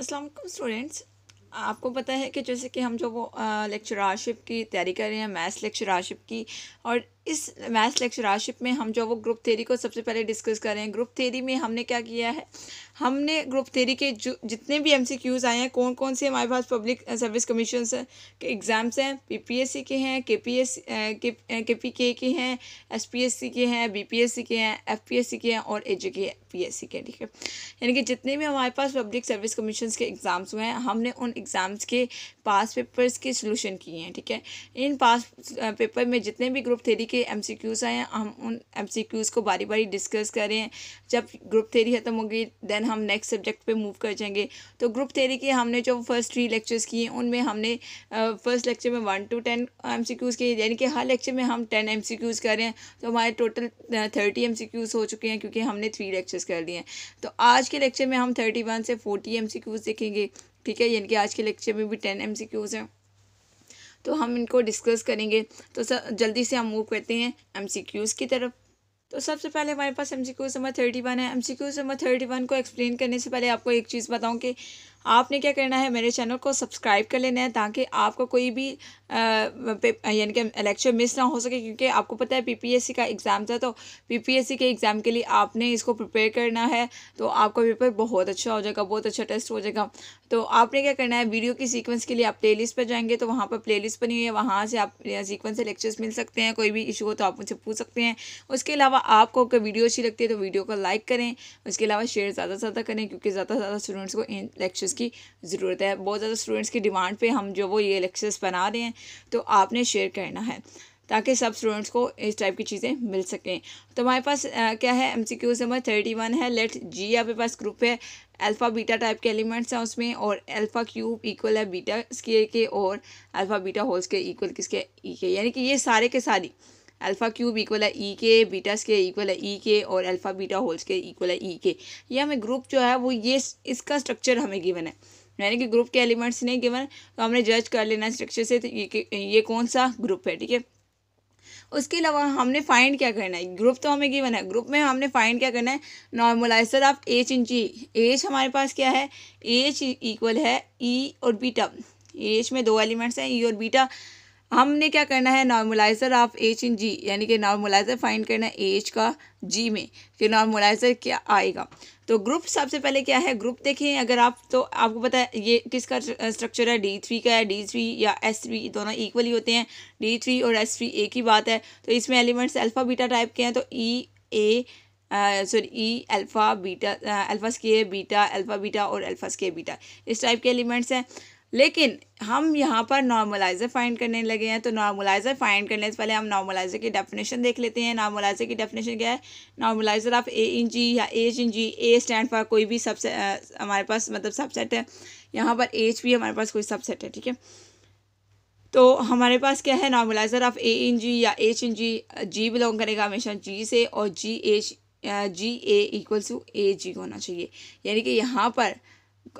अस्सलाम वालेकुम स्टूडेंट्स। आपको पता है कि जैसे कि हम जो वो लेक्चरारशिप की तैयारी कर रहे हैं, मैथ्स लेक्चरारशिप की, और इस मैथ्स लेक्चरारशिप में हम जो वो ग्रुप थ्योरी को सबसे पहले डिस्कस कर रहे हैं। ग्रुप थ्योरी में हमने क्या किया है, हमने ग्रुप थ्योरी के जो जितने भी एमसीक्यूज़ आए हैं, कौन कौन से हमारे पास पब्लिक सर्विस कमीशन के एग्ज़ाम्स हैं, पीपीएससी के हैं, केपीके के हैं, एसपीएससी के हैं, बीपीएससी के हैं, एफपीएससी के हैं और एजेकेपीएससी के, ठीक है। यानी कि जितने भी हमारे पास पब्लिक सर्विस कमीशन के एग्ज़ाम्स हुए हैं, हमने उन एग्ज़ाम्स के पास पेपर्स के सोल्यूशन किए हैं, ठीक है। इन पास पेपर में जितने भी ग्रुप थ्योरी के एमसीक्यूज़ आए हैं, हम उन एमसीक्यूज़ को बारी बारी डिस्कस कर रहे हैं। जब ग्रुप थ्योरी खत्म होगी देन हम नेक्स्ट सब्जेक्ट पे मूव कर जाएंगे। तो ग्रुप थ्योरी के हमने जो फर्स्ट 3 लेक्चर्स किए, उनमें हमने फर्स्ट लेक्चर में 1 to 10 एमसीक्यूज़ किए, यानी कि हर लेक्चर में हम 10 एमसीक्यूज़ कर रहे हैं। तो हमारे टोटल 30 एमसीक्यूज़ हो चुके हैं, क्योंकि हमने 3 लेक्चर्स कर लिए हैं। तो आज के लेक्चर में हम 31 से 40 एमसीक्यूज़ देखेंगे, ठीक है। यानी कि आज के लेक्चर में भी 10 एमसीक्यूज़ हैं, तो हम इनको डिस्कस करेंगे। तो जल्दी से हम मूव करते हैं एमसीक्यूज़ की तरफ। तो सबसे पहले हमारे पास एमसीक्यूज़ नंबर 31 है। एमसीक्यूज़ नंबर 31 को एक्सप्लेन करने से पहले आपको एक चीज़ बताऊं कि आपने क्या करना है, मेरे चैनल को सब्सक्राइब कर लेना है, ताकि आपको कोई भी यानी कि लेक्चर मिस ना हो सके। क्योंकि आपको पता है पीपीएससी का एग्ज़ाम था, तो पीपीएससी के एग्ज़ाम के लिए आपने इसको प्रिपेयर करना है, तो आपका पेपर बहुत अच्छा हो जाएगा, बहुत अच्छा टेस्ट हो जाएगा। तो आपने क्या करना है, वीडियो की सीक्वेंस के लिए आप प्लेलिस्ट पर जाएंगे, तो वहाँ पर प्लेलिस्ट बनी हुई है, वहाँ से आप सीक्वेंस से लेक्चर्स मिल सकते हैं। कोई भी इशू हो तो आप मुझसे पूछ सकते हैं। उसके अलावा आपको अगर वीडियो अच्छी लगती है तो वीडियो को लाइक करें। उसके अलावा शेयर ज़्यादा से ज़्यादा करें, क्योंकि ज़्यादा से ज़्यादा स्टूडेंट्स को इन लेक्चर्स की ज़रूरत है। बहुत ज़्यादा स्टूडेंट्स की डिमांड पे हम जो वो ये लेक्चर्स बना रहे हैं, तो आपने शेयर करना है ताकि सब स्टूडेंट्स को इस टाइप की चीज़ें मिल सकें। तो हमारे पास क्या है, एमसीक्यूज़ नंबर 31 है। लेट जी आपके पास ग्रुप है, अल्फ़ा बीटा टाइप के एलिमेंट्स हैं उसमें, और अल्फ़ा क्यूब इक्वल है बीटा स्क्वायर के, और alpha beta whole square equal किसके, ई के। यानी कि ये सारे के सारी अल्फ़ा क्यूब इक्वल है ई के, बीटा स्क्वायर इक्वल है ई के, और alpha beta whole square equal है ई के। ये हमें ग्रुप जो है वो ये इसका स्ट्रक्चर हमें गिवन है, यानी कि ग्रुप के एलिमेंट्स नहीं गिवन, तो हमने जज कर लेना स्ट्रक्चर से, तो ये कौन सा ग्रुप है, ठीक है। उसके अलावा हमने फाइंड क्या करना है, ग्रुप तो हमें गिवन है, ग्रुप में हमने फाइंड क्या करना है, normaliser of H in G. H हमारे पास क्या है, एच इक्वल है ई और बीटा। एच में 2 एलिमेंट्स हैं, ई और बीटा। हमने क्या करना है, नॉर्मलाइजर ऑफ एच इन जी, यानी कि नॉर्मलाइजर फाइंड करना है एच का जी में, कि नॉर्मलाइजर क्या आएगा। तो ग्रुप सबसे पहले क्या है, ग्रुप देखें अगर आप, तो आपको पता है ये किसका स्ट्रक्चर है, D3 का है। D3 या S3 दोनों इक्वली होते हैं, D3 और S3 एक ही बात है। तो इसमें एलिमेंट्स अल्फ़ा बीटा टाइप के हैं, तो e alpha beta, alpha square beta, alpha beta और अल्फ़ा स्क्वायर बीटा, इस टाइप के एलिमेंट्स हैं। लेकिन हम यहाँ पर नॉर्मलाइजर फाइंड करने लगे हैं, तो नॉर्मलाइजर फाइंड करने से पहले हम नॉर्मलाइजर की डेफिनेशन देख लेते हैं। नॉर्मलाइजर की डेफिनेशन क्या है, normaliser of A in G या H in G. A stand for कोई भी सबसेट, हमारे पास मतलब सबसेट है, यहाँ पर एच भी हमारे पास कोई सबसेट है, ठीक है। तो हमारे पास क्या है, normaliser of A in G या H in ji, ji belong करेगा हमेशा जी से, और जी ए इक्वल्स टू ए जी होना चाहिए। यानी कि यहाँ पर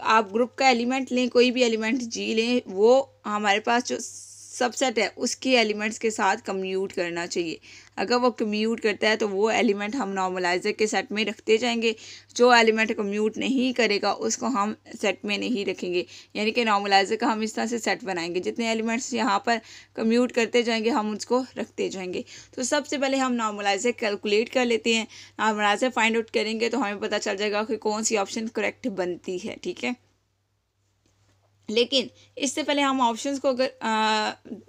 आप ग्रुप का एलिमेंट लें, कोई भी एलिमेंट जी लें, वो हमारे पास जो सबसेट है उसके एलिमेंट्स के साथ कम्यूट करना चाहिए। अगर वो कम्यूट करता है तो वो एलिमेंट हम नॉर्मलाइजर के सेट में रखते जाएंगे। जो एलिमेंट कम्यूट नहीं करेगा उसको हम सेट में नहीं रखेंगे। यानी कि नॉर्मलाइजर का हम इस तरह से सेट बनाएंगे, जितने एलिमेंट्स यहाँ पर कम्यूट करते जाएंगे हम उसको रखते जाएंगे। तो सबसे पहले हम नॉर्मलाइजर कैलकुलेट कर लेते हैं। नॉर्मलाइजर फाइंड आउट करेंगे तो हमें पता चल जाएगा कि कौन सी ऑप्शन करेक्ट बनती है, ठीक है। लेकिन इससे पहले हम ऑप्शंस को अगर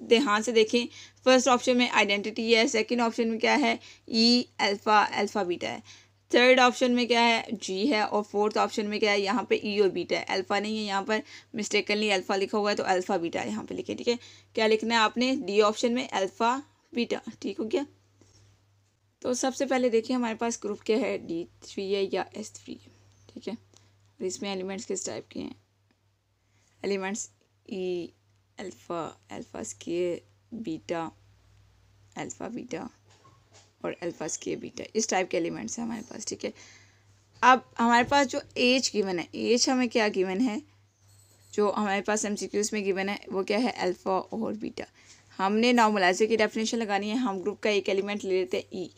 ध्यान से देखें, फर्स्ट ऑप्शन में आइडेंटिटी है, सेकंड ऑप्शन में क्या है, ई अल्फ़ा बीटा है, थर्ड ऑप्शन में क्या है, जी है, और फोर्थ ऑप्शन में क्या है, यहाँ पे ई और बीटा है, अल्फ़ा नहीं है, यहाँ पर मिस्टेकनली अल्फ़ा लिखा हुआ है, तो अल्फ़ा बीटा यहाँ पे लिखे, ठीक है। क्या लिखना है आपने, डी ऑप्शन में अल्फ़ा बीटा, ठीक हो गया। तो सबसे पहले देखिए हमारे पास ग्रुप क्या है, D3 है या S3 है, ठीक है। और इसमें एलिमेंट्स किस टाइप के हैं, elements e alpha square beta, alpha beta और अल्फ़ा स्क्वायर बीटा, इस टाइप के एलिमेंट्स हैं हमारे पास, ठीक है। अब हमारे पास जो एज गिवन है, एज हमें क्या गिवन है, जो हमारे पास एमसीक्यूज़ में गिवन है वो क्या है, अल्फ़ा और बीटा। हमने नॉर्मलाइजर की डेफिनेशन लगानी है, हम ग्रुप का एक एलिमेंट ले लेते हैं ई।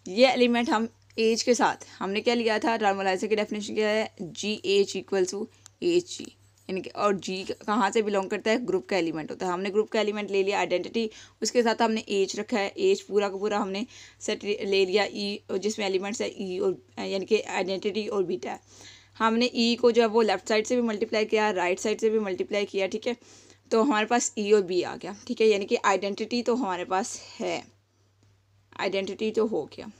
ये एलिमेंट हम एज के साथ हमने क्या लिया था, नॉर्मलाइजर की डेफिनेशन क्या है, G H equal to H G, यानी कि और जी कहाँ से बिलोंग करता है, ग्रुप का एलिमेंट होता है। हमने ग्रुप का एलिमेंट ले लिया आइडेंटिटी, उसके साथ हमने एज रखा है, एज पूरा का पूरा हमने सेट ले लिया ई, जिसमें एलिमेंट्स है ई और यानी कि आइडेंटिटी और बीटा है। हमने ई को जो है वो लेफ्ट साइड से भी मल्टीप्लाई किया, राइट साइड से भी मल्टीप्लाई किया, ठीक है। तो हमारे पास ई और बी आ गया, ठीक है, यानी कि आइडेंटिटी तो हमारे पास है, आइडेंटिटी तो हो गया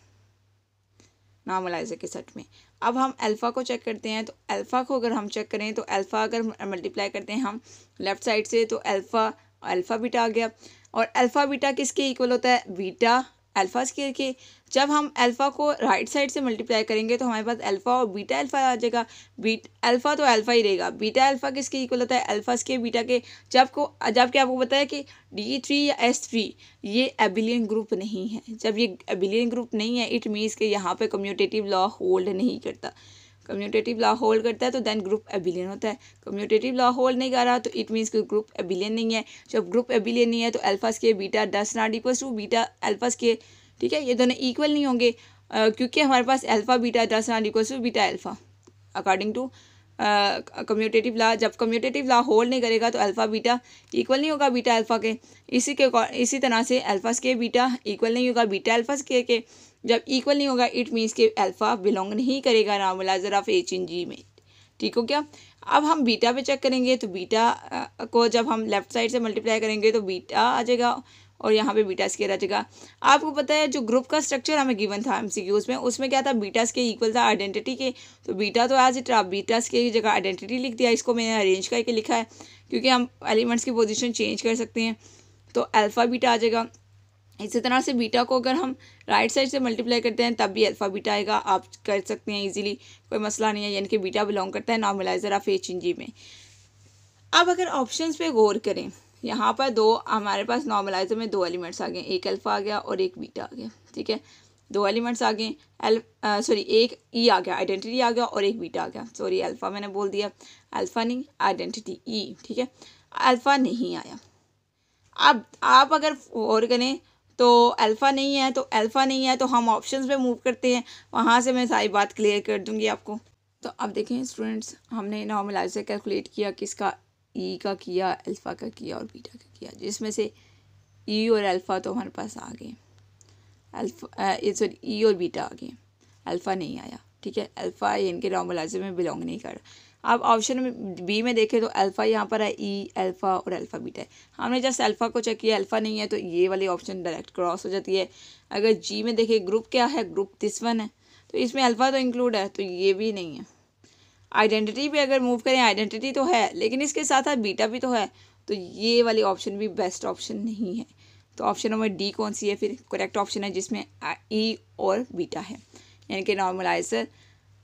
नॉर्मलाइजर के सेट में। अब हम अल्फ़ा को चेक करते हैं, तो अल्फ़ा को अगर हम चेक करें तो अल्फ़ा अगर मल्टीप्लाई करते हैं हम लेफ़्ट साइड से तो अल्फ़ा बीटा आ गया। और अल्फ़ा बीटा किसके इक्वल होता है, बीटा अल्फ़ा स्क्वायर के। जब हम अल्फ़ा को राइट साइड से मल्टीप्लाई करेंगे तो हमारे पास अल्फ़ा और बीटा अल्फ़ा आ जाएगा। अल्फ़ा तो अल्फ़ा ही रहेगा, बीटा अल्फ़ा किसके इक्वल होता है, अल्फ़ा स्क्वायर बीटा के। जबकि आपको पता है कि D3 या S3 ये एबिलियन ग्रुप नहीं है। जब ये एबिलियन ग्रुप नहीं है इट मीन्स कि यहाँ पे कम्यूटेटिव लॉ होल्ड नहीं करता। कम्यूटेटिव लॉ होल्ड करता है तो देन ग्रुप एबिलियन होता है। कम्यूटेटिव लॉ होल्ड नहीं कर रहा तो इट मीन्स कि ग्रुप एबिलियन नहीं है। जब ग्रुप एबिलियन नहीं है तो alpha square beta does not equal to beta alpha square, ठीक है। ये दोनों इक्वल नहीं होंगे क्योंकि हमारे पास alpha beta does not equal to beta alpha according to commutative law. जब कम्यूटेटिव लॉ होल्ड नहीं करेगा तो अल्फ़ा बीटा इक्वल नहीं होगा बीटा अल्फ़ा के। इसी तरह से अल्फ़ा स्क्वायर बीटा इक्वल नहीं होगा बीटा अल्फ़ा स्क्वायर के। जब इक्वल नहीं होगा इट मीन्स के अल्फ़ा बिलोंग नहीं करेगा नॉर्मलाइजर ऑफ एच इन जी में, ठीक हो क्या। अब हम बीटा पे चेक करेंगे तो बीटा को जब हम लेफ्ट साइड से मल्टीप्लाई करेंगे तो बीटा आ जाएगा और यहाँ पे बीटा स्क्वायर आ जाएगा। आपको पता है जो ग्रुप का स्ट्रक्चर हमें गिवन था एमसीक्यूज में, उसमें क्या था, बीटा स्क्वायर इक्वल था आइडेंटिटी के। तो बीटा तो एज इट बीटा स्क्वायर की जगह आइडेंटिटी लिख दिया। इसको मैंने अरेंज करके लिखा है क्योंकि हम एलिमेंट्स की पोजीशन चेंज कर सकते हैं। तो अल्फ़ा बीटा आ जाएगा। इसी तरह से बीटा को अगर हम राइट साइड से मल्टीप्लाई करते हैं तब भी अल्फ़ा बीटा आएगा। आप कर सकते हैं इजीली, कोई मसला नहीं है, यानी कि बीटा बिलोंग करता है नॉर्मलाइजर ऑफ एच इन जी में। अब अगर ऑप्शंस पे गौर करें, यहाँ पर दो हमारे पास नॉर्मलाइजर में दो एलिमेंट्स आ गए, एक अल्फ़ा आ गया और एक बीटा आ गया, ठीक है। दो एलिमेंट्स आ गए, एक ई आ गया, आइडेंटिटी आ गया और एक बीटा आ गया। सॉरी अल्फ़ा मैंने बोल दिया, अल्फ़ा नहीं आइडेंटिटी ई, ठीक है। अल्फ़ा नहीं आया। अब आप अगर गौर करें तो अल्फ़ा नहीं है, तो अल्फ़ा नहीं है तो हम ऑप्शंस पे मूव करते हैं, वहाँ से मैं सारी बात क्लियर कर दूँगी आपको। तो अब देखें स्टूडेंट्स, हमने नॉर्मलाइजर कैलकुलेट किया, किसका, ई का किया, अल्फ़ा का किया और बीटा का किया, जिसमें से ई और अल्फ़ा तो हमारे पास आ गए, ई और बीटा आ गए, अल्फ़ा नहीं आया, ठीक है। अल्फ़ा इनके नॉर्मलाइजर में बिलोंग नहीं कर रहा। अब ऑप्शन में बी में देखें तो अल्फ़ा यहाँ पर है, ई अल्फ़ा और अल्फ़ा बीटा है। हमने जस्ट अल्फ़ा को चेक किया, अल्फ़ा नहीं है तो ये वाली ऑप्शन डायरेक्ट क्रॉस हो जाती है। अगर जी में देखें ग्रुप क्या है, ग्रुप दिस वन है, तो इसमें अल्फ़ा तो इंक्लूड है तो ये भी नहीं है। आइडेंटिटी पे अगर मूव करें, आइडेंटिटी तो है लेकिन इसके साथ साथ बीटा भी तो है, तो ये वाली ऑप्शन भी बेस्ट ऑप्शन नहीं है। तो ऑप्शन नंबर डी कौन सी है फिर, करेक्ट ऑप्शन है जिसमें ई और बीटा है, यानी कि नॉर्मलाइजर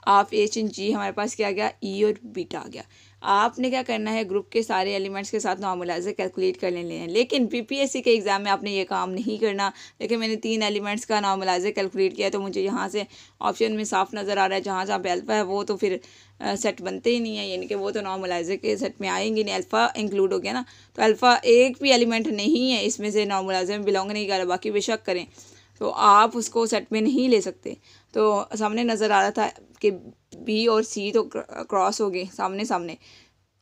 ऑफ एच इन जी हमारे पास क्या आ गया, ई और बीटा आ गया। आपने क्या करना है, ग्रुप के सारे एलिमेंट्स के साथ नॉर्मलाइजर कैलकुलेट कर लेने हैं, लेकिन पीपीएससी के एग्जाम में आपने ये काम नहीं करना। देखिए मैंने 3 एलिमेंट्स का नॉर्मलाइजर कैलकुलेट किया तो मुझे यहाँ से ऑप्शन में साफ नज़र आ रहा है, जहाँ जहाँ पे अल्फ़ा है वो तो फिर सेट बनते ही नहीं है, यानी कि वो तो नॉर्मलाइजर के सेट में आएंगे नहीं, अल्फ़ा इंक्लूड हो गया ना। तो अल्फ़ा एक भी एलिमेंट नहीं है इसमें से नॉर्मलाइजर में बिलोंग नहीं कर रहा, बाकी बेशक करें तो आप उसको सेट में नहीं ले सकते। तो सामने नज़र आ रहा था कि बी और सी तो क्रॉस हो गए सामने सामने,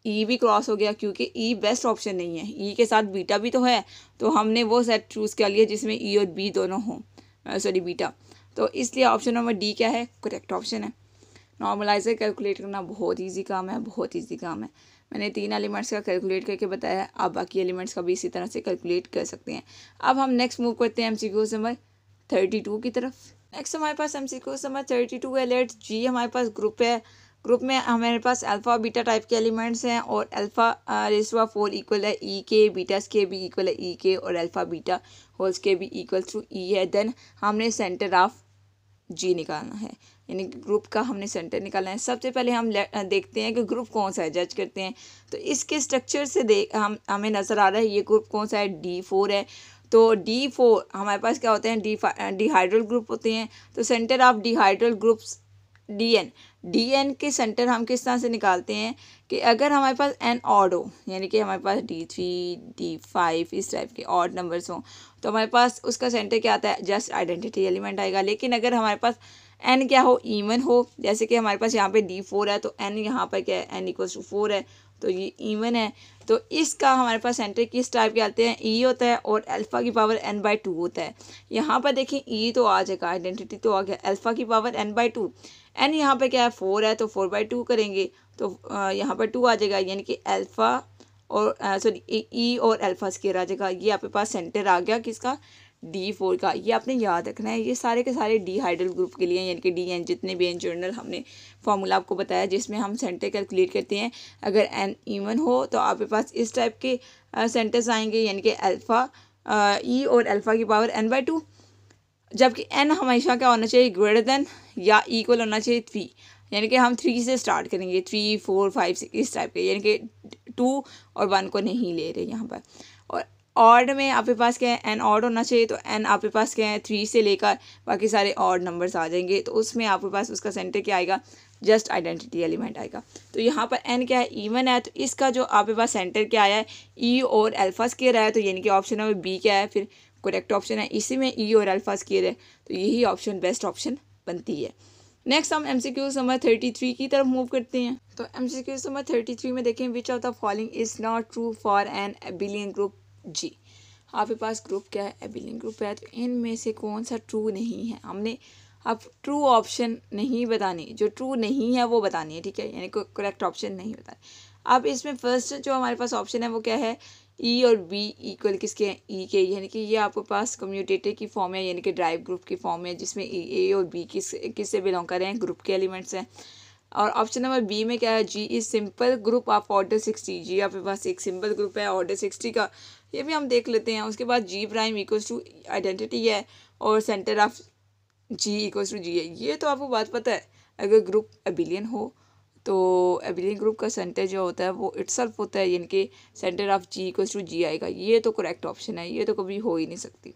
ई भी क्रॉस हो गया क्योंकि ई बेस्ट ऑप्शन नहीं है, ई के साथ बीटा भी तो है, तो हमने वो सेट चूज़ कर लिया जिसमें ई और बी दोनों हों, सॉरी बीटा। तो इसलिए ऑप्शन नंबर डी क्या है, करेक्ट ऑप्शन है। नॉर्मलाइजर कैलकुलेट करना बहुत ईजी काम है, बहुत ईजी काम है। मैंने 3 एलिमेंट्स का कैलकुलेट करके बताया, आप बाकी एलिमेंट्स का भी इसी तरह से कैलकुलेट कर सकते हैं। अब हम नेक्स्ट मूव करते हैं एमसीक्यू नंबर 32 की तरफ। नेक्स्ट हमारे पास एमसीक्यू नंबर 32 है, लेट जी हमारे पास ग्रुप है। ग्रुप में हमारे पास अल्फ़ा बीटा टाइप के एलिमेंट्स हैं और अल्फ़ा रेज़ टू 4 इक्वल है ई के, बीटा के भी इक्वल है ई के और अल्फ़ा बीटा होल्स के भी इक्वल टू ई है। देन हमने सेंटर ऑफ जी निकालना है, यानी कि ग्रुप का हमने सेंटर निकालना है। सबसे पहले हम देखते हैं कि ग्रुप कौन सा है, जज करते हैं। तो इसके स्ट्रक्चर से हमें नज़र आ रहा है ये ग्रुप कौन सा है, D4 है। तो D4 हमारे पास क्या होते हैं, डिहाइड्रल ग्रुप होते हैं। तो सेंटर ऑफ डिहाइड्रल ग्रुप्स DN के सेंटर हम किस तरह से निकालते हैं कि अगर हमारे पास n ऑड हो, यानी कि हमारे पास D3 D5 इस टाइप के ऑड नंबर्स हों, तो हमारे पास उसका सेंटर क्या आता है, जस्ट आइडेंटिटी एलिमेंट आएगा। लेकिन अगर हमारे पास एन क्या हो, इवन हो। जैसे कि हमारे पास यहाँ पे D4 है तो एन यहाँ पर क्या है, एन इक्वल्स टू 4 है, तो ये इवन है। तो इसका हमारे पास सेंटर किस टाइप के आते हैं, ई होता है और अल्फ़ा की पावर n/2 होता है। यहाँ पर देखिए ई तो आ जाएगा, आइडेंटिटी तो आ गया, अल्फ़ा की पावर n/2, एन यहाँ पे क्या है 4 है तो 4/2 करेंगे तो यहाँ पर 2 आ जाएगा, यानी कि अल्फ़ा और सॉरी ई और अल्फ़ा स्क्वायर आ जाएगा। ये आपके पास सेंटर आ गया किसका, D4 का। ये आपने याद रखना है, ये सारे के सारे डी हाइड्रल ग्रुप के लिए, यानी कि डी एन जितने भी एन जनरल हमने फार्मूला आपको बताया जिसमें हम सेंटर कैलकुलेट करते हैं। अगर एन इवन हो तो आपके पास इस टाइप के सेंटर्स आएंगे, यानी कि अल्फ़ा ई और अल्फ़ा की पावर n/2, जबकि एन हमेशा क्या होना चाहिए, ग्रेटर देन या इक्वल होना चाहिए 3, यानी कि हम 3 से स्टार्ट करेंगे, 3 4 5 6 इस टाइप के, यानी कि 2 और 1 को नहीं ले रहे यहाँ पर। और ऑड में आपके पास क्या है, एन ऑड होना चाहिए, तो एन आपके पास क्या है 3 से लेकर बाकी सारे ऑड नंबर्स आ जाएंगे, तो उसमें आपके पास उसका सेंटर क्या आएगा, जस्ट आइडेंटिटी एलिमेंट आएगा। तो यहाँ पर एन क्या है, इवन है, तो इसका जो आपके पास सेंटर क्या आया है, ई और अल्फ़ा स्क्वायर है, तो यानी कि ऑप्शन नंबर बी क्या है, फिर करेक्ट ऑप्शन है, इसी में ई और अल्फ़ा स्क्वायर है, तो यही ऑप्शन बेस्ट ऑप्शन बनती है। नेक्स्ट हम MCQ नंबर 33 की तरफ मूव करते हैं। तो MCQ नंबर 33 में देखें, which of the following is not true for an abelian group G. आपके पास ग्रुप क्या है, एबिलियन ग्रुप है, तो इनमें से कौन सा ट्रू नहीं है। हमने अब ट्रू ऑप्शन नहीं बतानी, जो ट्रू नहीं है वो बतानी है, ठीक है, यानी करेक्ट ऑप्शन नहीं बतानी। अब इसमें फर्स्ट जो हमारे पास ऑप्शन है वो क्या है, ई और बी इक्वल किसके हैं, ई के, यानी कि ये आपके पास कम्यूटेटर की फॉर्म है, यानी कि ड्राइव ग्रुप की फॉर्म है, जिसमें ए और बी किससे बिलोंग कर रहे हैं, ग्रुप के एलिमेंट्स हैं। और ऑप्शन नंबर बी में क्या है, G is simple group of order 60, G आपके पास एक सिंपल ग्रुप है ऑर्डर 60 का, ये भी हम देख लेते हैं। उसके बाद G prime equals to identity है और center of G equals to G है। ये तो आपको बात पता है, अगर ग्रुप एबिलियन हो तो एबिलियन ग्रुप का सेंटर जो होता है वो इटसेल्फ होता है, यानी कि center of G equals to G आएगा। ये तो करेक्ट ऑप्शन है, ये तो कभी हो ही नहीं सकती।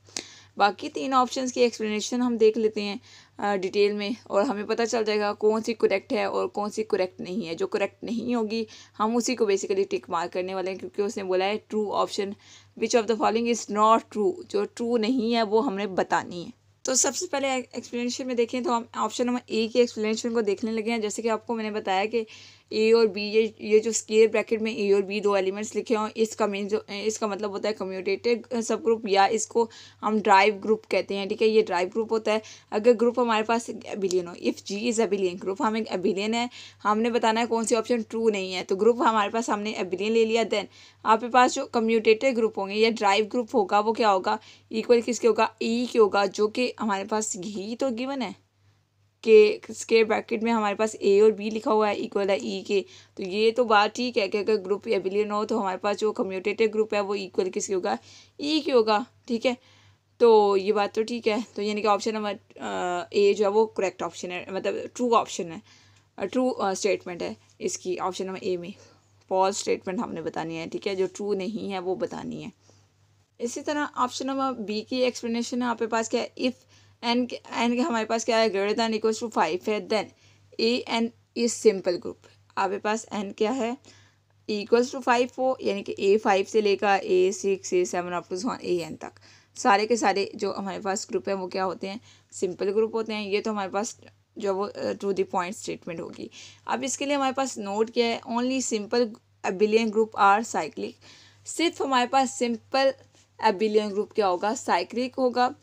बाकी 3 ऑप्शंस की एक्सप्लेनेशन हम देख लेते हैं डिटेल में, और हमें पता चल जाएगा कौन सी करेक्ट है और कौन सी करेक्ट नहीं है। जो करेक्ट नहीं होगी हम उसी को बेसिकली टिक मार्क करने वाले हैं, क्योंकि उसने बोला है true option which of the following is not true, जो ट्रू नहीं है वो हमने बतानी है। तो सबसे पहले एक्सप्लेनेशन में देखें तो हम ऑप्शन नंबर ए की एक्सप्लेनेशन को देखने लगे हैं। जैसे कि आपको मैंने बताया कि ए और बी, ये जो स्क्वायर ब्रैकेट में ए और बी 2 एलिमेंट्स लिखे हों, इसका मीन जो इसका मतलब होता है कम्यूटेटिव सब ग्रुप, या इसको हम ड्राइव ग्रुप कहते हैं, ठीक है, ये ड्राइव ग्रुप होता है। अगर ग्रुप हमारे पास एबिलियन हो, if G is abelian group, हम एक एबिलियन है, हमने बताना है कौन सी ऑप्शन ट्रू नहीं है। तो ग्रुप हमारे पास हमने एबिलियन ले लिया, देन आपके पास जो कम्यूटेटिव ग्रुप होंगे या ड्राइव ग्रुप होगा वो क्या होगा, इक्वल किसके होगा, ई के होगा, जो कि हमारे पास ही तो गिवन है के स्क्वायर ब्रैकेट में हमारे पास ए और बी लिखा हुआ है, इक्वल है ई के। तो ये तो बात ठीक है कि अगर ग्रुप एबिलियन हो तो हमारे पास जो कम्यूटेटिव ग्रुप है वो इक्वल किसके होगा, ई के होगा, ठीक है। तो ये बात तो ठीक है, तो यानी कि ऑप्शन नंबर ए जो है वो करेक्ट ऑप्शन है, मतलब ट्रू ऑप्शन है, ट्रू स्टेटमेंट है इसकी। ऑप्शन नंबर ए में फॉल्स स्टेटमेंट हमने बतानी है, ठीक है, जो ट्रू नहीं है वो बतानी है। इसी तरह ऑप्शन नंबर बी की एक्सप्लेनेशन है आपके पास क्या है, इफ़ एन के हमारे पास क्या है, ग्रेटर दैन इक्वल्स टू 5 है, then A n is simple group. आपके पास एन क्या है, इक्वल्स टू 5 हो, यानी कि ए 5 से लेकर ए 6 ए 7 अप टू ए एन तक सारे के सारे जो हमारे पास ग्रुप है वो क्या होते हैं, सिंपल ग्रुप होते हैं। ये तो हमारे पास जो वो टू द पॉइंट स्टेटमेंट होगी। अब इसके लिए हमारे पास नोट क्या है, only simple abelian group are cyclic. सिर्फ हमारे पास सिंपल एबिलियन ग्रुप क्या होगा, साइक्लिक होगा,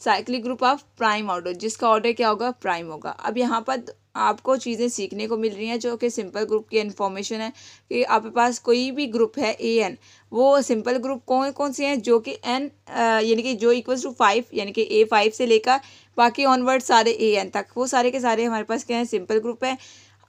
cyclic group of prime order, जिसका ऑर्डर क्या होगा, प्राइम होगा। अब यहाँ पर आपको चीज़ें सीखने को मिल रही हैं जो कि सिंपल ग्रुप की इन्फॉर्मेशन है कि आपके पास कोई भी ग्रुप है ए एन, वो सिंपल ग्रुप कौन कौन से हैं, जो कि एन यानी कि जो इक्वल्स टू 5, यानी कि ए 5 से लेकर बाकी ऑनवर्ड सारे ए एन तक, वो सारे के सारे हमारे पास क्या है, सिंपल ग्रुप है।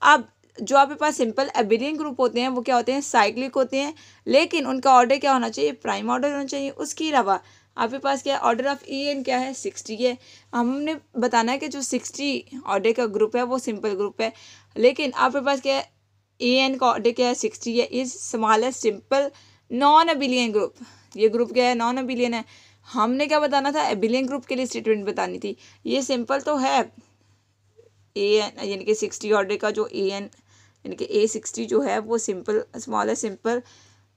अब जो आपके पास सिंपल एबिलियन ग्रुप होते हैं वो क्या होते हैं, साइक्लिक होते हैं, लेकिन उनका ऑर्डर क्या होना चाहिए, प्राइम ऑर्डर होना चाहिए। उसके अलावा आपके पास क्या है, ऑर्डर ऑफ ए एन क्या है, 60 है। हमने बताना है कि जो 60 ऑर्डर का ग्रुप है वो सिंपल ग्रुप है, लेकिन आपके पास क्या है, ए एन का ऑर्डर क्या है, 60 है। Is smallest simple non abelian group, ये ग्रुप क्या है, नॉन एबिलियन है। हमने क्या बताना था, एबिलियन ग्रुप के लिए स्टेटमेंट बतानी थी। ये सिंपल तो है ए एन, यानी कि 60 ऑर्डर का जो ए एन यानी कि ए 60 जो है वो सिंपल स्मॉलेस्ट सिंपल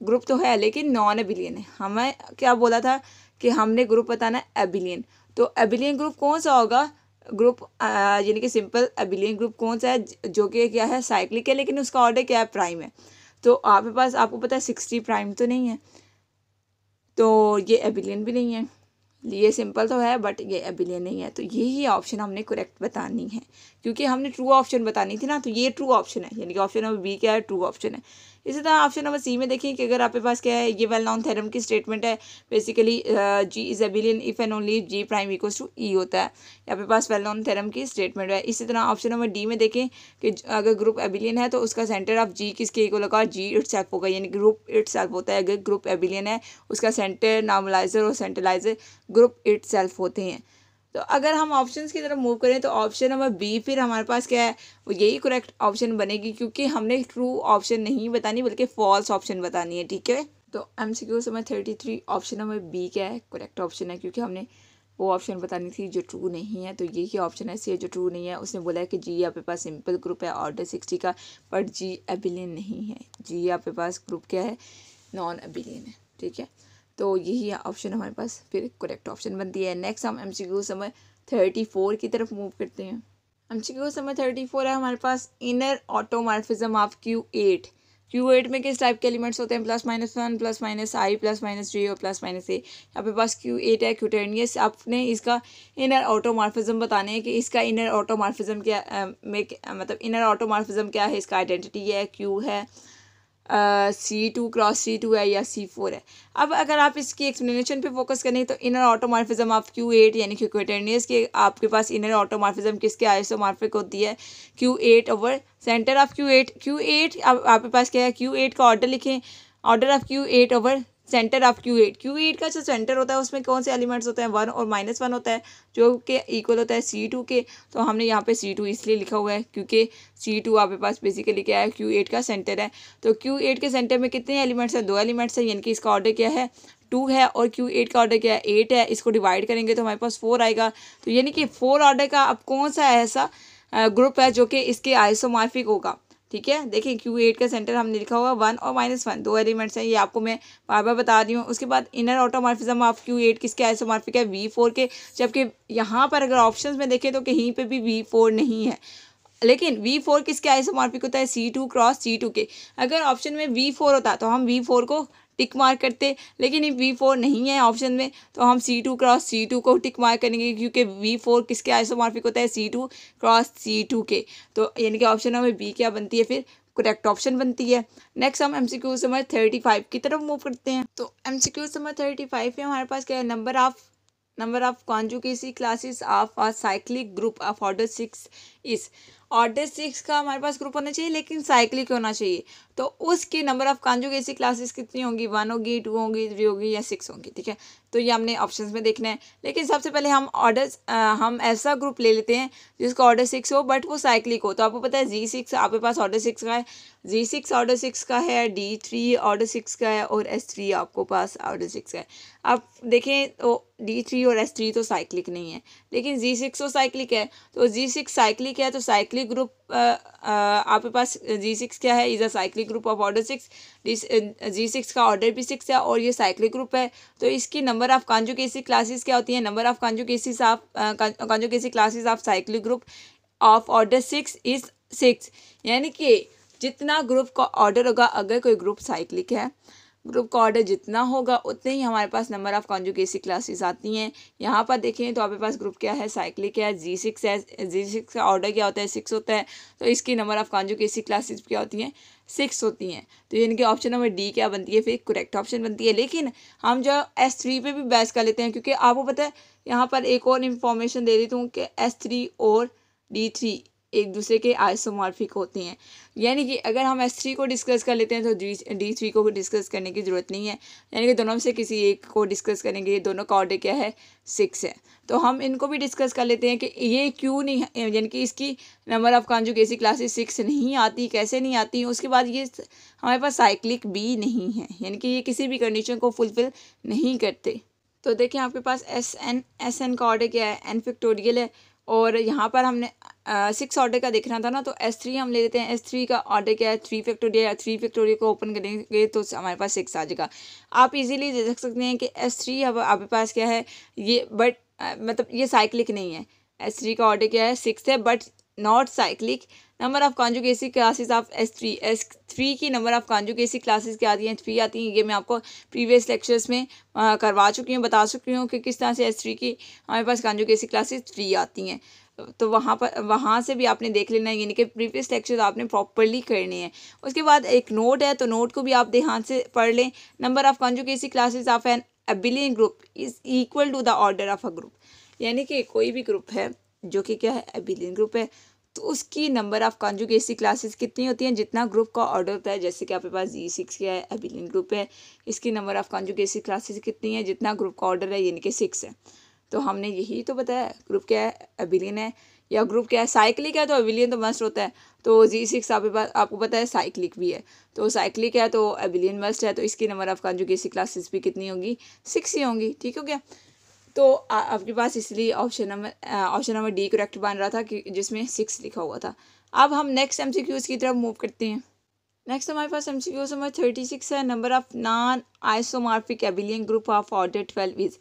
ग्रुप तो है, लेकिन नॉन एबिलियन है। हमें क्या बोला था कि हमने ग्रुप बताना है एबिलियन, तो एबिलियन ग्रुप कौन सा होगा, ग्रुप यानी कि सिंपल एबिलियन ग्रुप कौन सा है जो कि क्या है साइक्लिक है, लेकिन उसका ऑर्डर क्या है प्राइम है। तो आपके पास आपको पता है 60 प्राइम तो नहीं है, तो ये एबिलियन भी नहीं है, ये सिंपल तो है बट ये एबिलियन नहीं है। तो यही ऑप्शन हमने करेक्ट बतानी है, क्योंकि हमने ट्रू ऑप्शन बतानी थी ना, तो ये ट्रू ऑप्शन है, यानी कि ऑप्शन नंबर बी क्या है, ट्रू ऑप्शन है। इसी तरह ऑप्शन नंबर सी में देखिए कि अगर आपके पास क्या है, ये वेल नोन थ्योरम की स्टेटमेंट है, basically ji is एबिलियन if and only ji prime equals to ई होता है, यहाँ पे पास वेल नोन थ्योरम की स्टेटमेंट है। इसी तरह ऑप्शन नंबर डी में देखें कि अगर ग्रुप एबिलियन है तो उसका सेंटर ऑफ जी किसके इक्वल होगा, जी इटसेल्फ होगा, यानी ग्रुप इटसेल्फ होता है। अगर ग्रुप एबिलियन है उसका सेंटर नॉर्मलाइजर और सेंट्रलाइजर ग्रुप इटसेल्फ होते हैं। तो अगर हम ऑप्शंस की तरफ मूव करें तो ऑप्शन नंबर बी फिर हमारे पास क्या है, वो यही करेक्ट ऑप्शन बनेगी, क्योंकि हमने ट्रू ऑप्शन नहीं बतानी बल्कि फॉल्स ऑप्शन बतानी है। ठीक है, तो MCQ समझ 33 ऑप्शन नंबर बी क्या है, करेक्ट ऑप्शन है, क्योंकि हमने वो ऑप्शन बतानी थी जो ट्रू नहीं है। तो यही ऑप्शन ऐसी है जो ट्रू नहीं है। उसने बोला है कि जी आपके पास सिंपल ग्रुप है ऑर्डर 60 का, बट जी एबिलियन नहीं है। जी आपके पास ग्रुप क्या है, नॉन एबिलियन है। ठीक है, तो यही ऑप्शन हमारे पास फिर करेक्ट ऑप्शन बनती है। नेक्स्ट हम MCQ समझ 34 की तरफ मूव करते हैं। MCQ समझ 34 है हमारे पास, inner automorphism of Q8। Q8 में किस टाइप के एलिमेंट्स होते हैं, +-1 +-i +-j और +-a। यहाँ पे पास Q8 है, क्यूटेनियस। आपने इसका इनर ऑटोमॉर्फिज्म बताने हैं कि इसका इनर ऑटोमॉर्फिज्म क्या मतलब इनर ऑटोमॉर्फिज्म क्या है, इसका आइडेंटिटी है, Q है, C2 क्रॉस C2 है या C4 है। अब अगर आप इसकी एक्सप्लेनेशन पे फोकस करें तो इनर ऑटोमॉर्फिज्म ऑफ Q8 यानी कि क्यूटेनियस के आपके पास इनर ऑटोमॉर्फिज्म किसके आइसोमॉर्फिक होती है, Q8 over centre of Q8 आपके पास क्या है, Q8 का ऑर्डर लिखें, order of Q8 over centre of Q8 का जो सेंटर होता है उसमें कौन से एलिमेंट्स होते हैं, 1 और -1 होता है, जो कि इक्वल होता है C2 के। तो हमने यहाँ पे C2 इसलिए लिखा हुआ है क्योंकि C2 आपके पास बेसिकली क्या है, Q8 का सेंटर है। तो Q8 के सेंटर में कितने एलिमेंट्स हैं, 2 एलिमेंट्स हैं, यानी कि इसका ऑर्डर क्या है, 2 है, और Q8 का ऑर्डर क्या है, 8 है। इसको डिवाइड करेंगे तो हमारे पास 4 आएगा। तो यानी कि 4 ऑर्डर का अब कौन सा ऐसा ग्रुप है जो कि इसके आइसोमॉर्फिक होगा। ठीक है, देखिए Q8 का सेंटर हमने लिखा हुआ 1 और -1 2 एलिमेंट्स हैं, ये आपको मैं बार बार बता रही हूँ। उसके बाद इनर ऑटोमॉर्फिज्म ऑफ Q8 किसके आइसोमॉर्फिक है, V4 के, जबकि यहाँ पर अगर ऑप्शंस में देखें तो कहीं पे भी V4 नहीं है, लेकिन V4 किसके आइसोमॉर्फिक होता है, C2 क्रॉस C2 के। अगर ऑप्शन में V4 होता तो हम V4 को टिक मार्क करते, लेकिन ये V4 नहीं है ऑप्शन में तो हम C2 क्रॉस C2 को टिक मार्क करेंगे, क्योंकि V4 किसके आइसोमॉर्फिक होता है, C2 क्रॉस C2 के। तो यानी कि ऑप्शन नंबर बी क्या बनती है, फिर करेक्ट ऑप्शन बनती है। नेक्स्ट हम MCQ समझ 35 की तरफ मूव करते हैं। तो MCQ समझ 35 में हमारे पास क्या है, number of conjugacy classes of a cyclic group of order 6 is. Order 6 का हमारे पास ग्रुप होना चाहिए लेकिन साइक्लिक होना चाहिए, तो उसकी नंबर ऑफ कॉन्जुगेसी क्लासेस कितनी होंगी, 1 होगी, 2 होंगी, 3 होगी या 6 होंगी। ठीक है, तो ये हमने ऑप्शंस में देखना है। लेकिन सबसे पहले हम ऐसा ग्रुप ले लेते हैं जिसका ऑर्डर 6 हो बट वो साइक्लिक हो। तो आपको पता है G6 आपके पास ऑर्डर 6 का है, G6 ऑर्डर 6 का है, D3 ऑर्डर 6 का है और S3 आपको पास ऑर्डर 6 का है। आप देखें तो D3 और S3 तो साइक्लिक नहीं है, लेकिन G6 तो साइक्लिक है। तो G6 साइक्लिक है तो साइक्लिक ग्रुप आपके पास G6 क्या है, is a cyclic group of order 6। G6 का ऑर्डर भी 6 है और ये साइक्लिक ग्रुप है। तो इसकी नंबर ऑफ कॉन्जुगेसी क्लासेस क्या होती है, number of conjugacy classes of cyclic group of order 6 is 6। यानी कि जितना ग्रुप का ऑर्डर होगा, अगर कोई ग्रुप साइक्लिक है, ग्रुप का ऑर्डर जितना होगा उतने ही हमारे पास नंबर ऑफ कॉन्जुगेसी क्लासेस आती हैं। यहाँ पर देखें तो आपके पास ग्रुप क्या है, साइक्लिक है, G6 है, G6 का ऑर्डर क्या होता है, 6 होता है। तो इसकी नंबर ऑफ कॉन्जुगेसी क्लासेस क्या होती हैं, 6 होती हैं। तो यानी कि ऑप्शन नंबर डी क्या बनती है, फिर करेक्ट ऑप्शन बनती है। लेकिन हम जो S3 पे भी बहस कर लेते हैं, क्योंकि आपको पता है यहाँ पर एक और इन्फॉर्मेशन दे देती हूँ कि S3 और D3 एक दूसरे के आइसोमॉर्फिक होते हैं। यानी कि अगर हम S3 को डिस्कस कर लेते हैं तो D3 को डिस्कस करने की ज़रूरत नहीं है, यानी कि दोनों में से किसी एक को डिस्कस करेंगे। दोनों का ऑर्डर क्या है, 6 है, तो हम इनको भी डिस्कस कर लेते हैं कि ये क्यों नहीं, यानी कि इसकी नंबर ऑफ कॉन्जुगेसी क्लासेस 6 नहीं आती, कैसे नहीं आती। उसके बाद ये हमारे पास साइक्लिक भी नहीं है, यानी कि ये किसी भी कंडीशन को फुलफिल नहीं करते। तो देखिए आपके पास एस एन का ऑर्डर क्या है, n फैक्टोरियल है, और यहाँ पर हमने 6 ऑर्डर का देखना था ना, तो S3 हम ले लेते हैं। S3 का ऑर्डर क्या है, 3 फैक्टोरियल। 3 फैक्टोरियल को ओपन करेंगे तो हमारे पास 6 आ जाएगा। आप इजीली देख सकते हैं कि S3 अब आपके पास क्या है, ये बट मतलब ये साइक्लिक नहीं है, S3 का ऑर्डर क्या है 6 है, but not cyclic. Number of conjugacy classes of S3 की नंबर ऑफ कॉन्जुगेसी क्लासेस क्या आती हैं 3 आती हैं। ये मैं आपको प्रीवियस लेक्चर्स में करवा चुकी हूँ, बता चुकी हूँ कि किस तरह से S3 की हमारे पास कॉन्जुगेसी क्लासेस 3 आती हैं। तो वहाँ से भी आपने देख लेना है, यानी कि प्रीवियस लेक्चर आपने प्रॉपरली करने हैं। उसके बाद एक नोट है, तो नोट को भी आप ध्यान से पढ़ लें। Number of conjugacy classes of an abelian group is equal to the order of a group. यानी कि कोई भी ग्रुप है जो कि क्या है अबिलियन ग्रुप है, तो उसकी नंबर ऑफ कॉन्जुगेसी क्लासेस कितनी होती हैं जितना ग्रुप का ऑर्डर होता है। जैसे कि आपके पास G6 क्या है अबिलियन ग्रुप है, इसकी नंबर ऑफ कॉन्जुगेसी क्लासेस कितनी है जितना ग्रुप का ऑर्डर है, यानी कि 6 है। तो हमने यही तो बताया ग्रुप क्या है अबिलियन है, या ग्रुप क्या है साइक्लिक है, तो अबिलियन तो मस्ट होता है। तो G6 आपको पता है साइक्लिक भी है, तो साइक्लिक है तो अबिलियन मस्ट है, तो इसकी नंबर ऑफ कॉन्जुगेसी क्लासेस भी कितनी होंगी 6 ही होंगी। ठीक हो गया। तो आपके पास इसलिए ऑप्शन नंबर डी करेक्ट बन रहा था कि जिसमें 6 लिखा हुआ था। अब हम नेक्स्ट MCQs की तरफ मूव करते हैं। नेक्स्ट हमारे पास MCQ नंबर 36 है। Number of non isomorphic abelian group of order 12 is.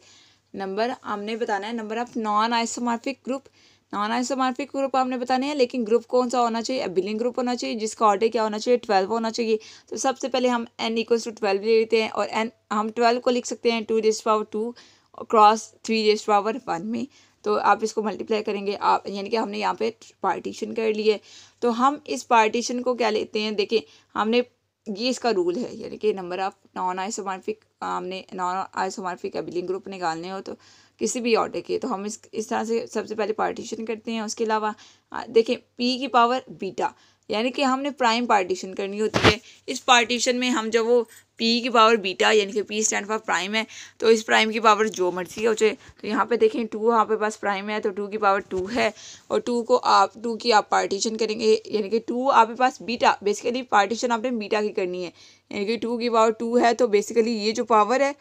Number हमने बताना है number of non isomorphic group. Non isomorphic group आपने बताने हैं, लेकिन ग्रुप कौन सा होना चाहिए एबिलियन ग्रुप होना चाहिए जिसका ऑर्डर क्या होना चाहिए 12 होना चाहिए। तो सबसे पहले हम n = 12 ले लेते हैं, और n हम 12 को लिख सकते हैं 2⁻² क्रॉस 3⁻1 में। तो आप इसको मल्टीप्लाई करेंगे, आप यानी कि हमने यहाँ पे पार्टीशन कर लिए। तो हम इस पार्टीशन को क्या लेते हैं, देखिए हमने ये इसका रूल है, यानी कि नंबर ऑफ नॉन आइसोमॉर्फिक हमने नॉन आइसोमॉर्फिक एबिलियन ग्रुप निकालने हो तो किसी भी ऑर्डर के, तो हम इस तरह से सबसे पहले पार्टीशन करते हैं। उसके अलावा देखिए p⁻β, यानी कि हमने प्राइम पार्टीशन करनी होती है। इस पार्टीशन में हम जब वो p⁻β यानी कि p स्टैंड फॉर प्राइम है, तो इस प्राइम की पावर जो मर्जी हो जाए। तो यहाँ पे देखें 2 यहाँ पे पास प्राइम है, तो 2⁻2 है, और 2 की आप पार्टीशन करेंगे, यानी कि 2 आपके पास बीटा, बेसिकली पार्टीशन आपने बीटा की करनी है, यानी कि 2⁻2 है, तो बेसिकली ये जो पावर है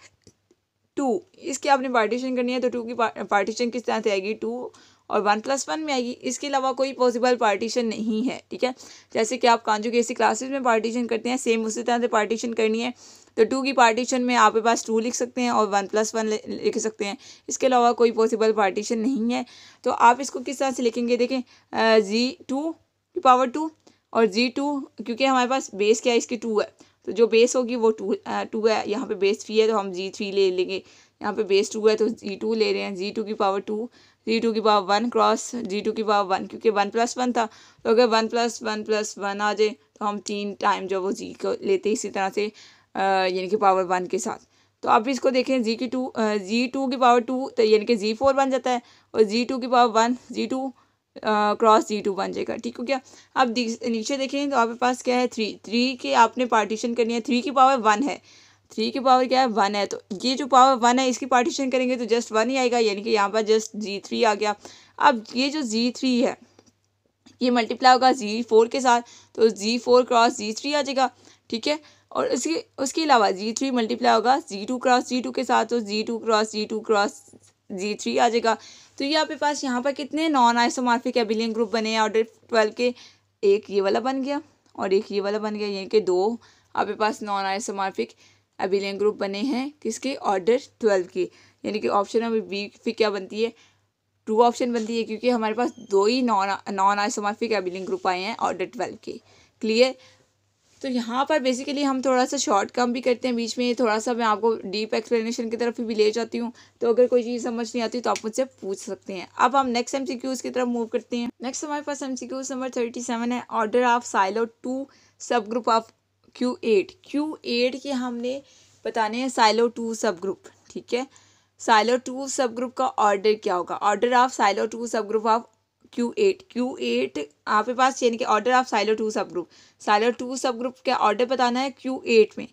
2 इसकी आपने पार्टीशन करनी है। तो 2 की पार्टीशन किस तरह से आएगी 2 और 1+1 में आएगी। इसके अलावा कोई पॉसिबल पार्टीशन नहीं है। ठीक है, जैसे कि आप कॉन्जुगेसी क्लासेस में पार्टीशन करते हैं, सेम उसी तरह से पार्टीशन करनी है। तो 2 की पार्टीशन में आपके पास 2 लिख सकते हैं और 1+1 लिख सकते हैं। इसके अलावा कोई पॉसिबल पार्टीशन नहीं है। तो आप इसको किस तरह से लिखेंगे, देखें G2⁻2 और G2, क्योंकि हमारे पास बेस क्या है इसकी 2 है, तो जो बेस होगी वो 2 है। यहाँ पे बेस 3 है तो हम G3 ले लेंगे। यहाँ पे बेस 2 है तो G2 ले रहे हैं, G2⁻2 G2⁻1 क्रॉस G2⁻1, क्योंकि 1+1 था, तो अगर 1+1+1 आ जाए तो हम 3 टाइम जो वो G को लेते हैं इसी तरह से, यानी कि पावर 1 के साथ। तो आप इसको देखें G2⁻2 तो यानी कि G4 बन जाता है, और G2⁻1 G2 क्रॉस G2 बन जाएगा। ठीक हो गया। अब नीचे देखें तो आपके पास क्या है 3 के आपने पार्टीशन करनी है। 3 की पावर 1 है, 3 की पावर क्या है 1 है, तो ये जो पावर 1 है इसकी पार्टीशन करेंगे तो जस्ट 1 ही आएगा, यानी कि यहाँ पर जस्ट G3 आ गया। अब ये जो G3 है ये मल्टीप्लाई होगा G4 के साथ, तो G4 क्रॉस G3 आ जाएगा। ठीक है, और उसके अलावा G3 मल्टीप्लाई होगा G2 क्रॉस G2 के साथ, तो G2 क्रॉस G3 आ जाएगा। तो ये आपके पास यहाँ पर कितने नॉन आइसोमॉर्फिक एबिलियन ग्रुप बने हैं ऑर्डर 12 के, एक ये वाला बन गया और एक ये वाला बन गया, यानी कि 2 आपके पास नॉन आइसोमॉर्फिक एबिलियन ग्रुप बने हैं किसके ऑर्डर 12 के, यानी कि ऑप्शन नंबर बी फिर क्या बनती है 2 ऑप्शन बनती है, क्योंकि हमारे पास 2 ही नॉन आइसोमॉर्फिक एबिलियन ग्रुप आए हैं ऑर्डर 12 के। क्लियर। तो यहाँ पर बेसिकली हम थोड़ा सा शॉर्ट कम भी करते हैं, बीच में थोड़ा सा मैं आपको डीप एक्सप्लेनेशन की तरफ भी ले जाती हूँ। तो अगर कोई चीज़ समझ नहीं आती तो आप मुझसे पूछ सकते हैं। अब हम नेक्स्ट MCQs की तरफ मूव करते हैं। नेक्स्ट हमारे पास MCQs नंबर 37 है। ऑर्डर ऑफ साइलो 2 सब ग्रुप ऑफ Q8 के हमने बताने हैं साइलो 2 सब ग्रुप। ठीक है, साइलो 2 सब ग्रुप का ऑर्डर क्या होगा, ऑर्डर ऑफ साइलो 2 सब ग्रुप ऑफ Q8 आपके पास, यानी कि ऑर्डर ऑफ साइलो 2 सब ग्रुप का ऑर्डर बताना है Q8 में,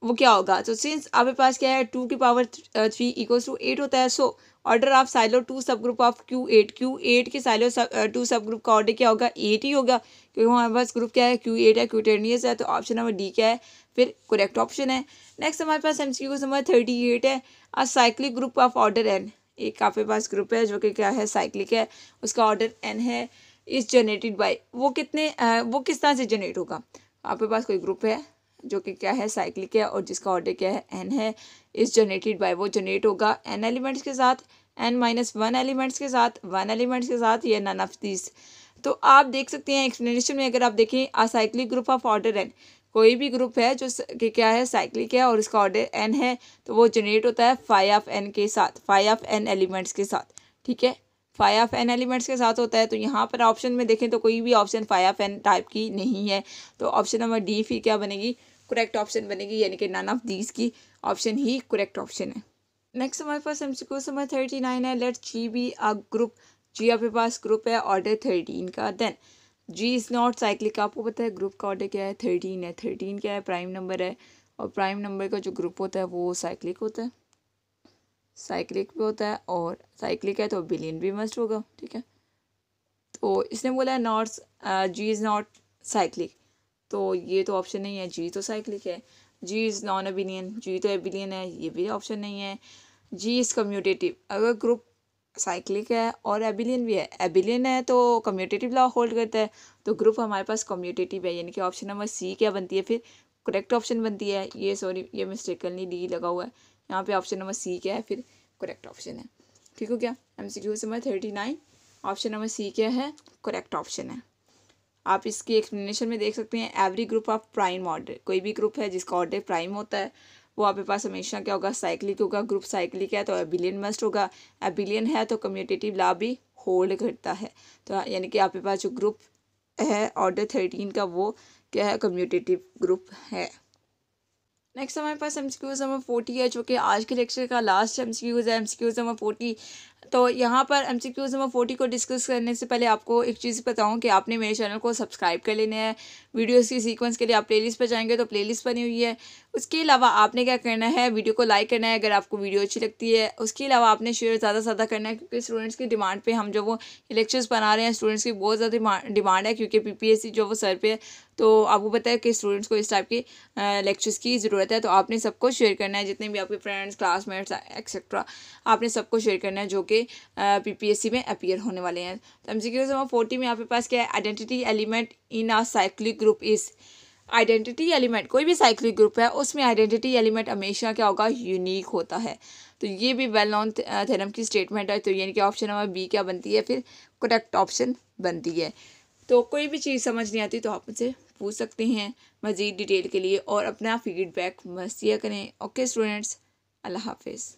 वो क्या होगा। तो सिंस आपके पास क्या है 2 की पावर 3 = 8 होता है, सो ऑर्डर ऑफ साइलो 2 सब ग्रुप ऑफ Q8 के साइलो 2 सब ग्रुप का ऑर्डर क्या होगा 8 ही होगा, क्योंकि हमारे पास ग्रुप क्या है Q8 है, क्यूटेनियस है, तो ऑप्शन नंबर डी क्या है फिर करेक्ट ऑप्शन है। नेक्स्ट हमारे पास MCQ नंबर 38 है। अ cyclic group of order n, एक आपके पास ग्रुप है जो कि क्या है साइक्लिक है, उसका ऑर्डर n है, इज जनरेटेड बाय, वो किस तरह से जनरेट होगा। आपके पास कोई ग्रुप है जो कि क्या है साइक्लिक है और जिसका ऑर्डर क्या है n है, इज जनरेटेड बाय, वो जनरेट होगा n एलिमेंट्स के साथ, n-1 एलिमेंट्स के साथ, 1 एलिमेंट्स के साथ, या नन ऑफ दिस। तो आप देख सकते हैं एक्सप्लेनेशन में, अगर आप देखें acyclic group of order n, कोई भी ग्रुप है जो कि क्या है, साइक्लिक है और इसका ऑर्डर n है, तो वो जनरेट होता है फाई ऑफ n के साथ, फाई ऑफ n एलिमेंट्स के साथ। ठीक है, फाई ऑफ n एलिमेंट्स के साथ होता है। तो यहाँ पर ऑप्शन में देखें तो कोई भी option phi of n type की नहीं है, तो ऑप्शन नंबर डी फिर क्या बनेगी, करेक्ट ऑप्शन बनेगी, यानी कि नन ऑफ दीज की ऑप्शन ही करेक्ट ऑप्शन है। नेक्स्ट हमारे पास MCQ नंबर 39 है, let G be a group. G आपके पास ग्रुप है ऑर्डर 13 का, then G is not cyclic. आपको पता है ग्रुप का ऑर्डर क्या है, 13 है। 13 क्या है, प्राइम नंबर है, और प्राइम नंबर का जो ग्रुप होता है वो साइक्लिक होता है, साइक्लिक भी होता है, और साइक्लिक है तो बिलियन भी मस्ट होगा। ठीक है, तो इसने बोला है not, G is not cyclic, तो ये तो ऑप्शन नहीं है, जी तो साइक्लिक है। जी इज़ नॉन एबिलियन, जी तो एबिलियन है, ये भी ऑप्शन नहीं है। जी इज़ कम्यूटेटिव, अगर ग्रुप साइक्लिक है और एबिलियन भी है, एबिलियन है तो कम्यूटेटिव लॉ होल्ड करता है, तो ग्रुप हमारे पास कम्यूटेटिव है, यानी कि ऑप्शन नंबर सी क्या बनती है फिर, करेक्ट ऑप्शन बनती है। ये सॉरी, ये मिस्टेकनली डी लगा हुआ है, यहाँ पे ऑप्शन नंबर सी क्या है फिर, करेक्ट ऑप्शन है। ठीक हो गया, MCQ number 39, option number C क्या है, करेक्ट ऑप्शन है। आप इसकी एक्सप्लेनेशन में देख सकते हैं, every group of prime order, कोई भी ग्रुप है जिसका ऑर्डर प्राइम होता है वो आपके पास हमेशा क्या होगा, साइक्लिक होगा। ग्रुप साइक्लिक है तो एबिलियन मस्ट होगा, एबिलियन है तो कम्यूटेटिव लॉ भी होल्ड करता है। तो यानी कि आपके पास जो ग्रुप है ऑर्डर 13 का वो क्या है, कम्यूटेटिव ग्रुप है। नेक्स्ट हमारे पास MCQ नंबर 40 है, जो कि आज के लेक्चर का लास्ट MCQ है, MCQ नंबर 40। तो यहाँ पर MCQ नंबर 40 को डिस्कस करने से पहले आपको एक चीज़ बताऊँ कि आपने मेरे चैनल को सब्सक्राइब कर लेना है। वीडियोस की सीक्वेंस के लिए आप प्लेलिस्ट पर जाएंगे तो प्लेलिस्ट बनी हुई है। उसके अलावा आपने क्या करना है, वीडियो को लाइक करना है अगर आपको वीडियो अच्छी लगती है। उसके अलावा आपने शेयर ज़्यादा से ज़्यादा करना है, क्योंकि स्टूडेंट्स की डिमांड पर हम जो वो लेक्चर्स बना रहे हैं, स्टूडेंट्स की बहुत ज़्यादा डिमांड है, क्योंकि PPSC जो वो सर पे है, तो आपको पता है कि स्टूडेंट्स को इस टाइप की लेक्चर्स की ज़रूरत है। तो आपने सबको शेयर करना है, जितने भी आपके फ्रेंड्स, क्लासमेट्स एक्सेट्रा, आपने सबको शेयर करना है जो कि PPSC में अपीयर होने वाले हैं। तो MCQ नंबर 40 में आपके पास क्या है, identity element in a cyclic group is. Identity element, कोई भी साइक्लिक ग्रुप है उसमें आइडेंटिटी एलिमेंट हमेशा क्या होगा, यूनिक होता है। तो ये भी वेल नोन थ्योरम की स्टेटमेंट है, तो यानी कि ऑप्शन नंबर बी क्या बनती है फिर, करेक्ट ऑप्शन बनती है। तो कोई भी चीज़ समझ नहीं आती तो आप मुझसे पूछ सकते हैं मज़ीद डिटेल के लिए, और अपना फीडबैक मस्त दिया करें। ओके स्टूडेंट्स, अल्लाह हाफिज़।